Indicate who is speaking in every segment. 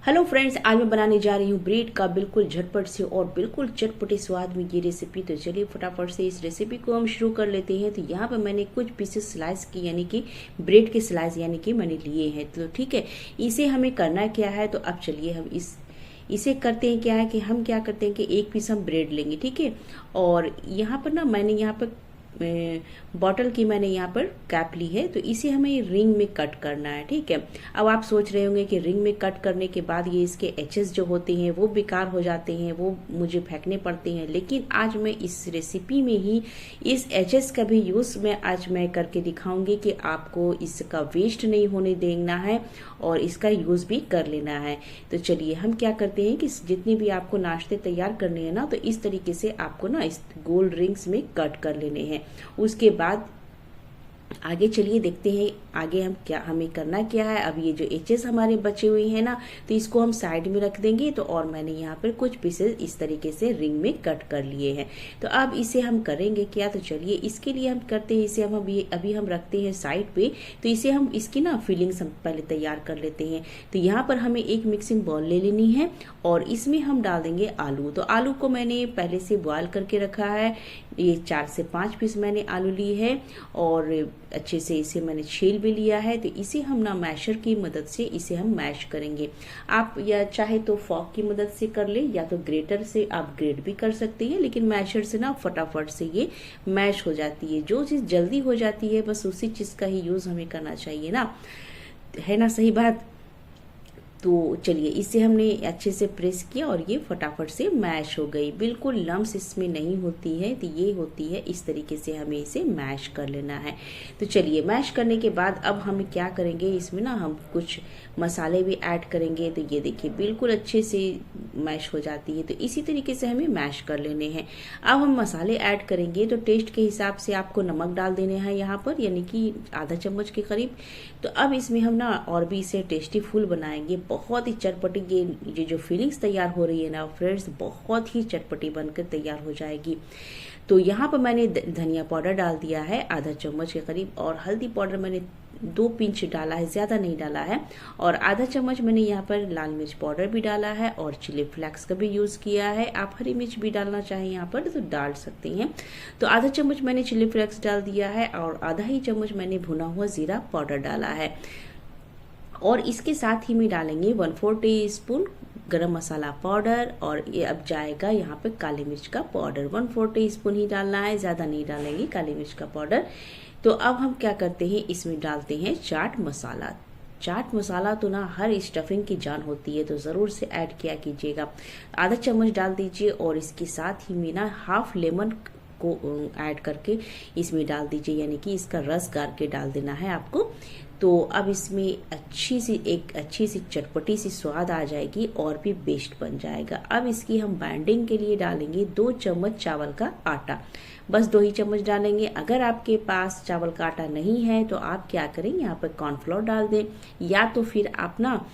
Speaker 1: Hello friends, आज मैं बनाने जा रही हूँ ब्रेड का बिल्कुल झटपट से और बिल्कुल चटपटे स्वाद में ये रेसिपी। तो चलिए फटाफट से इस रेसिपी को हम शुरू कर लेते हैं। तो यहाँ पर मैंने कुछ पीसेस स्लाइस की यानी कि ब्रेड के स्लाइस यानी कि मैंने लिए हैं। तो ठीक है, इसे हमें करना क्या है। तो अब चलिए हम इसे करते हैं क्या है कि हम क्या करते हैं कि एक पीस हम ब्रेड लेंगे, ठीक है। और यहाँ पर ना मैंने यहाँ पर बॉटल की मैंने यहाँ पर कैप ली है। तो इसे हमें रिंग में कट करना है, ठीक है। अब आप सोच रहे होंगे कि रिंग में कट करने के बाद ये इसके एचेस जो होते हैं वो बेकार हो जाते हैं, वो मुझे फेंकने पड़ते हैं। लेकिन आज मैं इस रेसिपी में ही इस एचेस का भी यूज़ मैं करके दिखाऊंगी कि आपको इसका वेस्ट नहीं होने देना है और इसका यूज़ भी कर लेना है। तो चलिए हम क्या करते हैं कि जितने भी आपको नाश्ते तैयार करने हैं ना, तो इस तरीके से आपको ना इस गोल रिंग्स में कट कर लेने हैं। उसके बाद आगे चलिए देखते हैं आगे हमें करना क्या है। अब ये जो एचेस हमारे बचे हुए हैं ना, तो इसको हम साइड में रख देंगे। तो और मैंने यहाँ पर कुछ पीसेस इस तरीके से रिंग में कट कर लिए हैं। तो अब इसे हम करेंगे क्या, तो चलिए इसके लिए हम करते हैं, इसे हम अभी हम रखते हैं साइड पे। तो इसे हम इसकी ना फिलिंग्स हम पहले तैयार कर लेते हैं। तो यहाँ पर हमें एक मिक्सिंग बाउल ले लेनी है और इसमें हम डाल देंगे आलू। तो आलू को मैंने पहले से बॉयल करके रखा है। ये 4 से 5 पीस मैंने आलू ली है और अच्छे से इसे मैंने छील भी लिया है। तो इसे हम ना मैशर की मदद से इसे हम मैश करेंगे। आप या चाहे तो फॉर्क की मदद से कर ले या तो ग्रेटर से आप ग्रेट भी कर सकते हैं, लेकिन मैशर से ना फटाफट से ये मैश हो जाती है। जो चीज़ जल्दी हो जाती है बस उसी चीज़ का ही यूज़ हमें करना चाहिए ना, है ना, सही बात। तो चलिए इसे हमने अच्छे से प्रेस किया और ये फटाफट से मैश हो गई। बिल्कुल लम्स इसमें नहीं होती है, तो ये होती है इस तरीके से हमें इसे मैश कर लेना है। तो चलिए मैश करने के बाद अब हम क्या करेंगे, इसमें ना हम कुछ मसाले भी ऐड करेंगे। तो ये देखिए बिल्कुल अच्छे से मैश हो जाती है। तो इसी तरीके से हमें मैश कर लेने हैं। अब हम मसाले ऐड करेंगे तो टेस्ट के हिसाब से आपको नमक डाल देने हैं यहाँ पर, यानी कि आधा चम्मच के करीब। तो अब इसमें हम ना और भी इसे टेस्टी फुल बनाएंगे। बहुत ही चटपटी ये जो फीलिंग्स तैयार हो रही है ना फ्रेंड्स, बहुत ही चटपटी बनकर तैयार हो जाएगी। तो यहाँ पर मैंने धनिया पाउडर डाल दिया है आधा चम्मच के करीब, और हल्दी पाउडर मैंने 2 पिंच डाला है, ज़्यादा नहीं डाला है। और आधा चम्मच मैंने यहाँ पर लाल मिर्च पाउडर भी डाला है और चिली फ्लेक्स का भी यूज़ किया है। आप हरी मिर्च भी डालना चाहें यहाँ पर तो डाल सकते हैं। तो आधा चम्मच मैंने चिली फ्लेक्स डाल दिया है और आधा ही चम्मच मैंने भुना हुआ ज़ीरा पाउडर डाला है। और इसके साथ ही में डालेंगे 1/4 टीस्पून गरम मसाला पाउडर, और ये अब जाएगा यहाँ पे काली मिर्च का पाउडर। 1/4 टीस्पून ही डालना है, ज़्यादा नहीं डालेंगे काली मिर्च का पाउडर। तो अब हम क्या करते हैं, इसमें डालते हैं चाट मसाला। चाट मसाला तो ना हर स्टफिंग की जान होती है, तो ज़रूर से ऐड किया कीजिएगा। आधा चम्मच डाल दीजिए और इसके साथ ही में ना हाफ लेमन को ऐड करके इसमें डाल दीजिए, यानी कि इसका रस गार के डाल देना है आपको। तो अब इसमें अच्छी सी चटपटी सी स्वाद आ जाएगी और भी बेस्ट बन जाएगा। अब इसकी हम बाइंडिंग के लिए डालेंगे 2 चम्मच चावल का आटा, बस 2 ही चम्मच डालेंगे। अगर आपके पास चावल का आटा नहीं है तो आप क्या करें, यहाँ पर कॉर्नफ्लोर डाल दें, या तो फिर आप ना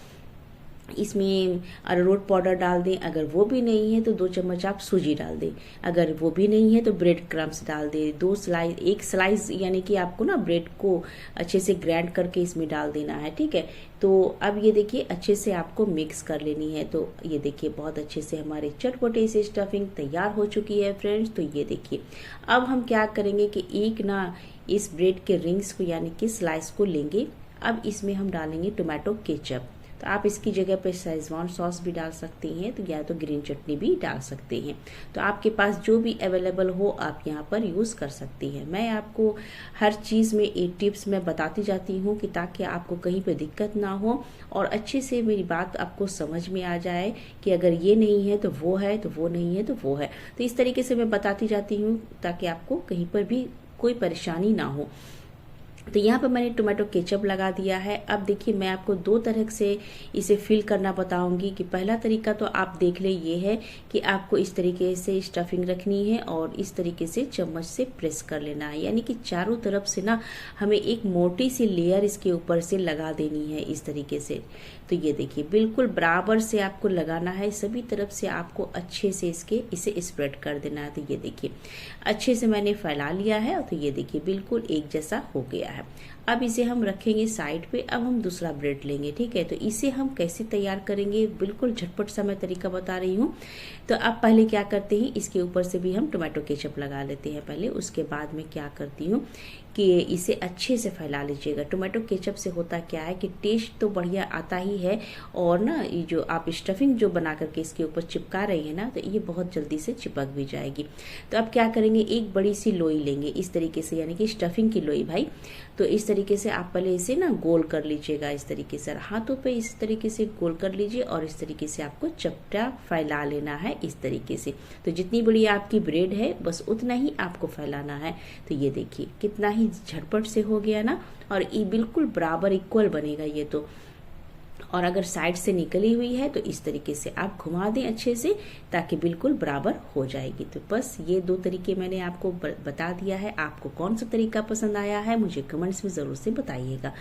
Speaker 1: इसमें अरारोट पाउडर डाल दें। अगर वो भी नहीं है तो 2 चम्मच आप सूजी डाल दें। अगर वो भी नहीं है तो ब्रेड क्रम्स डाल दें। 2 स्लाइस, 1 स्लाइस यानी कि आपको ना ब्रेड को अच्छे से ग्राइंड करके इसमें डाल देना है, ठीक है। तो अब ये देखिए अच्छे से आपको मिक्स कर लेनी है। तो ये देखिए बहुत अच्छे से हमारे चटपटे से स्टफिंग तैयार हो चुकी है फ्रेंड्स। तो ये देखिए अब हम क्या करेंगे कि एक ना इस ब्रेड के रिंग्स को यानी कि स्लाइस को लेंगे। अब इसमें हम डालेंगे टोमेटो केचप। तो आप इसकी जगह पे शेजवान सॉस भी डाल सकते हैं, तो या तो ग्रीन चटनी भी डाल सकते हैं। तो आपके पास जो भी अवेलेबल हो आप यहाँ पर यूज़ कर सकती हैं। मैं आपको हर चीज़ में एक टिप्स मैं बताती जाती हूँ कि ताकि आपको कहीं पे दिक्कत ना हो और अच्छे से मेरी बात आपको समझ में आ जाए कि अगर ये नहीं है तो वो है, तो वो नहीं है तो वो है। तो इस तरीके से मैं बताती जाती हूँ ताकि आपको कहीं पर भी कोई परेशानी ना हो। तो यहाँ पर मैंने टोमेटो केचप लगा दिया है। अब देखिए मैं आपको 2 तरह से इसे फिल करना बताऊंगी। कि पहला तरीका तो आप देख ले, ये है कि आपको इस तरीके से स्टफिंग रखनी है और इस तरीके से चम्मच से प्रेस कर लेना है, यानी कि चारों तरफ से ना हमें एक मोटी सी लेयर इसके ऊपर से लगा देनी है इस तरीके से। तो ये देखिए बिल्कुल बराबर से आपको लगाना है, सभी तरफ से आपको अच्छे से इसे स्प्रेड कर देना है। तो ये देखिए अच्छे से मैंने फैला लिया है। तो ये देखिए बिल्कुल एक जैसा हो गया है। अब इसे हम रखेंगे साइड पे। अब हम दूसरा ब्रेड लेंगे, ठीक है। तो इसे हम कैसे तैयार करेंगे, बिल्कुल झटपट सा मैं तरीका बता रही हूँ। तो अब पहले क्या करते हैं, इसके ऊपर से भी हम टोमेटो केचप लगा लेते हैं पहले। उसके बाद में क्या करती हूँ कि इसे अच्छे से फैला लीजिएगा। टोमेटो केचप से होता क्या है कि टेस्ट तो बढ़िया आता ही है, और ना ये जो आप स्टफिंग जो बना करके इसके ऊपर चिपका रही है ना, तो ये बहुत जल्दी से चिपक भी जाएगी। तो अब क्या करेंगे, एक बड़ी सी लोई लेंगे इस तरीके से, यानी कि स्टफिंग की लोई भाई। तो इस तरीके से आप पहले इसे ना गोल कर लीजिएगा, इस तरीके से हाथों पे इस तरीके से गोल कर लीजिए, और इस तरीके से आपको चपटा फैला लेना है इस तरीके से। तो जितनी बड़ी आपकी ब्रेड है बस उतना ही आपको फैलाना है। तो ये देखिए कितना ही झटपट से हो गया ना, और ये बिल्कुल बराबर इक्वल बनेगा ये तो। और अगर साइड से निकली हुई है तो इस तरीके से आप घुमा दें अच्छे से, ताकि बिल्कुल बराबर हो जाएगी। तो बस ये दो तरीके मैंने आपको बता दिया है। आपको कौन सा तरीका पसंद आया है मुझे कमेंट्स में ज़रूर से बताइएगा।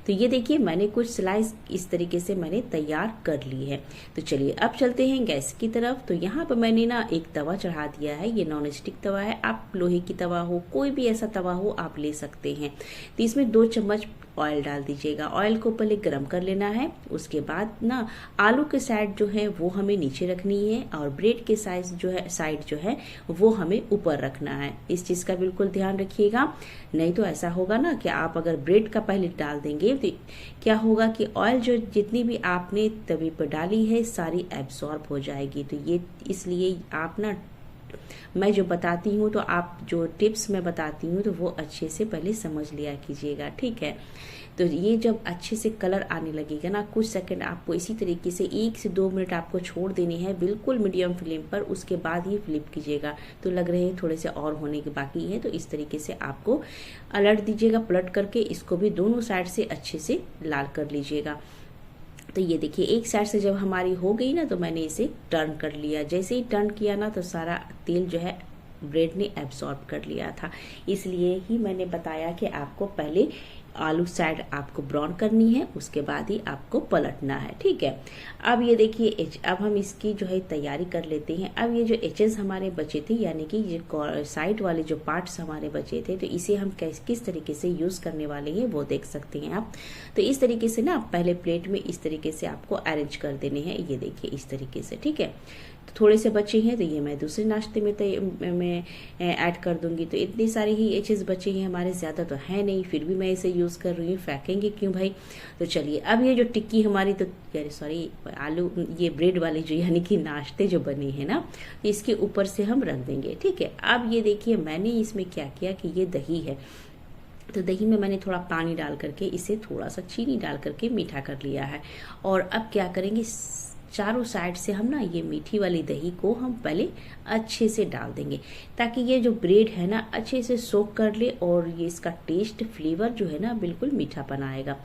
Speaker 1: तो ये देखिए मैंने कुछ स्लाइस इस तरीके से मैंने तैयार कर ली है। तो चलिए अब चलते हैं गैस की तरफ। तो यहाँ पर मैंने ना एक तवा चढ़ा दिया है, ये नॉन स्टिक तवा है। आप लोहे की तवा हो, कोई भी ऐसा तवा हो आप ले सकते हैं। तो इसमें 2 चम्मच ऑयल डाल दीजिएगा। ऑयल को पहले गरम कर लेना है। उसके बाद ना आलू के साइड जो है वो हमें नीचे रखनी है, और ब्रेड के साइड जो है वो हमें ऊपर रखना है। इस चीज़ का बिल्कुल ध्यान रखिएगा, नहीं तो ऐसा होगा ना कि आप अगर ब्रेड का पहले डाल देंगे तो क्या होगा कि ऑयल जो जितनी भी आपने तवे पर डाली है सारी एब्सॉर्ब हो जाएगी। तो ये इसलिए आप ना, मैं जो बताती हूँ तो आप जो टिप्स मैं बताती हूँ तो वो अच्छे से पहले समझ लिया कीजिएगा, ठीक है। तो ये जब अच्छे से कलर आने लगेगा ना, कुछ सेकंड आपको इसी तरीके से 1 से 2 मिनट आपको छोड़ देनी है बिल्कुल मीडियम फ्लेम पर। उसके बाद ही फ्लिप कीजिएगा। तो लग रहे हैं थोड़े से और होने के बाकी है, तो इस तरीके से आपको अलट दीजिएगा, पलट करके इसको भी दोनों साइड से अच्छे से लाल कर लीजिएगा। तो ये देखिए एक साइड से जब हमारी हो गई ना, तो मैंने इसे टर्न कर लिया। जैसे ही टर्न किया ना, तो सारा तेल जो है ब्रेड ने एब्सॉर्ब कर लिया था। इसलिए ही मैंने बताया कि आपको पहले आलू साइड आपको ब्राउन करनी है, उसके बाद ही आपको पलटना है, ठीक है। अब ये देखिए अब हम इसकी जो है तैयारी कर लेते हैं। अब ये जो एचेस हमारे बचे थे, यानी कि ये साइड वाले जो पार्ट्स हमारे बचे थे, तो इसे हम किस तरीके से यूज करने वाले हैं वो देख सकते हैं आप। तो इस तरीके से ना पहले प्लेट में इस तरीके से आपको अरेंज कर देने हैं। ये देखिए इस तरीके से, ठीक है। तो थोड़े से बचे हैं तो ये मैं दूसरे नाश्ते में ऐड कर दूंगी। तो इतनी सारी ही एचेस बचे हैं हमारे, ज्यादा तो है नहीं, फिर भी मैं इसे यूज कर रही हूँ, फेंकेंगे क्यों भाई। तो चलिए अब ये जो टिक्की हमारी, तो सॉरी आलू, ये ब्रेड वाली जो यानी कि नाश्ते जो बने हैं ना, इसके ऊपर से हम रख देंगे, ठीक है। अब ये देखिए मैंने इसमें क्या किया कि ये दही है, तो दही में मैंने थोड़ा पानी डाल करके इसे थोड़ा सा चीनी डाल करके मीठा कर लिया है। और अब क्या करेंगे, चारों साइड से हम ना ये मीठी वाली दही को हम पहले अच्छे से डाल देंगे, ताकि ये जो ब्रेड है ना अच्छे से सोक कर ले, और ये इसका टेस्ट फ्लेवर जो है ना बिल्कुल मीठा बनाएगा।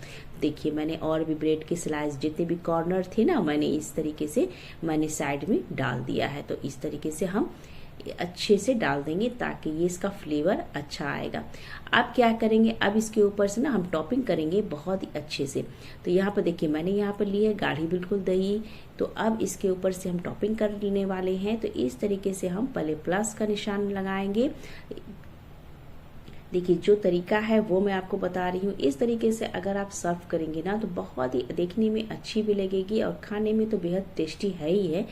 Speaker 1: देखिए मैंने और भी ब्रेड के स्लाइस जितने भी कॉर्नर थे ना, मैंने इस तरीके से मैंने साइड में डाल दिया है। तो इस तरीके से हम अच्छे से डाल देंगे ताकि ये इसका फ्लेवर अच्छा आएगा। अब क्या करेंगे, अब इसके ऊपर से ना हम टॉपिंग करेंगे बहुत ही अच्छे से। तो यहाँ पर देखिए मैंने यहाँ पर ली है गाढ़ी बिल्कुल दही। तो अब इसके ऊपर से हम टॉपिंग करने वाले हैं। तो इस तरीके से हम पहले प्लस का निशान लगाएंगे। देखिए जो तरीका है वो मैं आपको बता रही हूँ। इस तरीके से अगर आप सर्व करेंगे ना, तो बहुत ही देखने में अच्छी भी लगेगी और खाने में तो बेहद टेस्टी है ही है।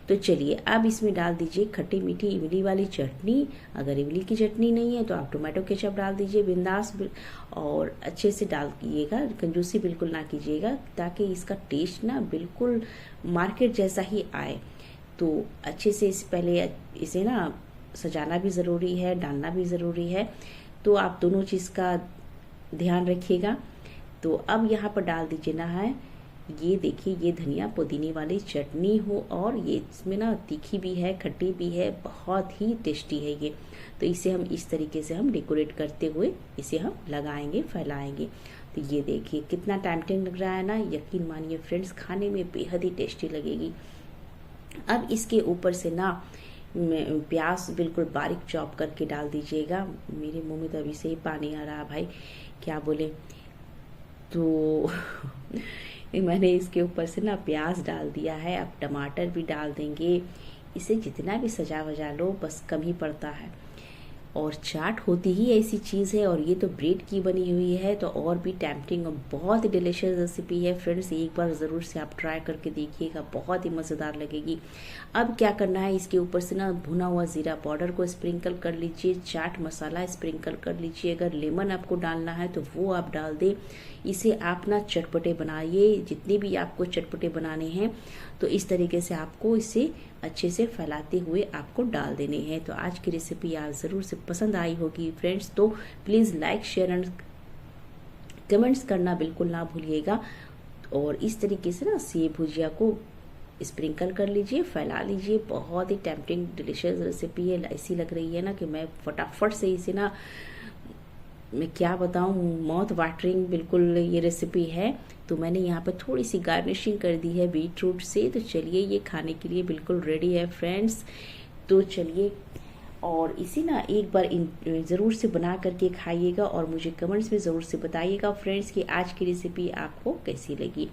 Speaker 1: तो चलिए अब इसमें डाल दीजिए खट्टी मीठी इमली वाली चटनी। अगर इमली की चटनी नहीं है तो आप टोमेटो केचप डाल दीजिए बिंदास, और अच्छे से डाल कीजिएगा, कंजूसी बिल्कुल ना कीजिएगा, ताकि इसका टेस्ट ना बिल्कुल मार्केट जैसा ही आए। तो अच्छे से पहले इसे ना सजाना भी ज़रूरी है, डालना भी ज़रूरी है। तो आप दोनों चीज़ का ध्यान रखिएगा। तो अब यहाँ पर डाल दीजिए ना है, ये देखिए ये धनिया पुदीने वाली चटनी हो, और ये इसमें ना तीखी भी है खट्टी भी है, बहुत ही टेस्टी है ये। तो इसे हम इस तरीके से हम डेकोरेट करते हुए इसे हम लगाएंगे, फैलाएंगे। तो ये देखिए कितना टेम्पटिंग लग रहा है ना, यकीन मानिए फ्रेंड्स खाने में बेहद ही टेस्टी लगेगी। अब इसके ऊपर से ना प्याज बिल्कुल बारीक चॉप करके डाल दीजिएगा। मेरे मुंह में तो अभी से ही पानी आ रहा भाई, क्या बोले। तो मैंने इसके ऊपर से ना प्याज डाल दिया है। अब टमाटर भी डाल देंगे। इसे जितना भी सजा वजा लो बस कम ही पड़ता है। और चाट होती ही ऐसी चीज़ है और ये तो ब्रेड की बनी हुई है तो और भी टेम्पटिंग और बहुत ही डिलीशियस रेसिपी है फ्रेंड्स। एक बार ज़रूर से आप ट्राई करके देखिएगा, बहुत ही मज़ेदार लगेगी। अब क्या करना है, इसके ऊपर से ना भुना हुआ ज़ीरा पाउडर को स्प्रिंकल कर लीजिए, चाट मसाला स्प्रिंकल कर लीजिए। अगर लेमन आपको डालना है तो वो आप डाल दें। इसे आप ना चटपटे बनाइए, जितने भी आपको चटपटे बनाने हैं तो इस तरीके से आपको इसे अच्छे से फैलाते हुए आपको डाल देने हैं। तो आज की रेसिपी आप ज़रूर से पसंद आई होगी फ्रेंड्स, तो please like share and comments करना बिल्कुल ना भूलिएगा। और इस तरीके से ना सेव भुजिया को स्प्रिंकल कर लीजिए, फैला लीजिए। बहुत ही टेम्पटिंग डिलीशियस रेसिपी है, ऐसी लग रही है ना कि मैं फटाफट से इसे ना, मैं क्या बताऊं, माउथ वाटरिंग बिल्कुल ये रेसिपी है। तो मैंने यहाँ पर थोड़ी सी गार्निशिंग कर दी है बीट रूट से। तो चलिए ये खाने के लिए बिल्कुल रेडी है फ्रेंड्स। तो चलिए और इसी ना एक बार ज़रूर से बना करके खाइएगा और मुझे कमेंट्स में ज़रूर से बताइएगा फ्रेंड्स कि आज की रेसिपी आपको कैसी लगी।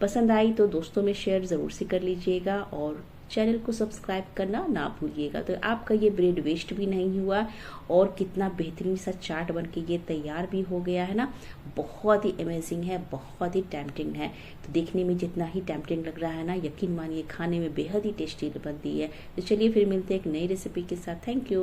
Speaker 1: पसंद आई तो दोस्तों में शेयर ज़रूर से कर लीजिएगा और चैनल को सब्सक्राइब करना ना भूलिएगा। तो आपका ये ब्रेड वेस्ट भी नहीं हुआ और कितना बेहतरीन सा चाट बन के ये तैयार भी हो गया है ना। बहुत ही अमेजिंग है, बहुत ही टेम्पटिंग है। तो देखने में जितना ही टेम्पटिंग लग रहा है ना, यकीन मानिए खाने में बेहद ही टेस्टी बनती है। तो चलिए फिर मिलते हैं एक नई रेसिपी के साथ। Thank you.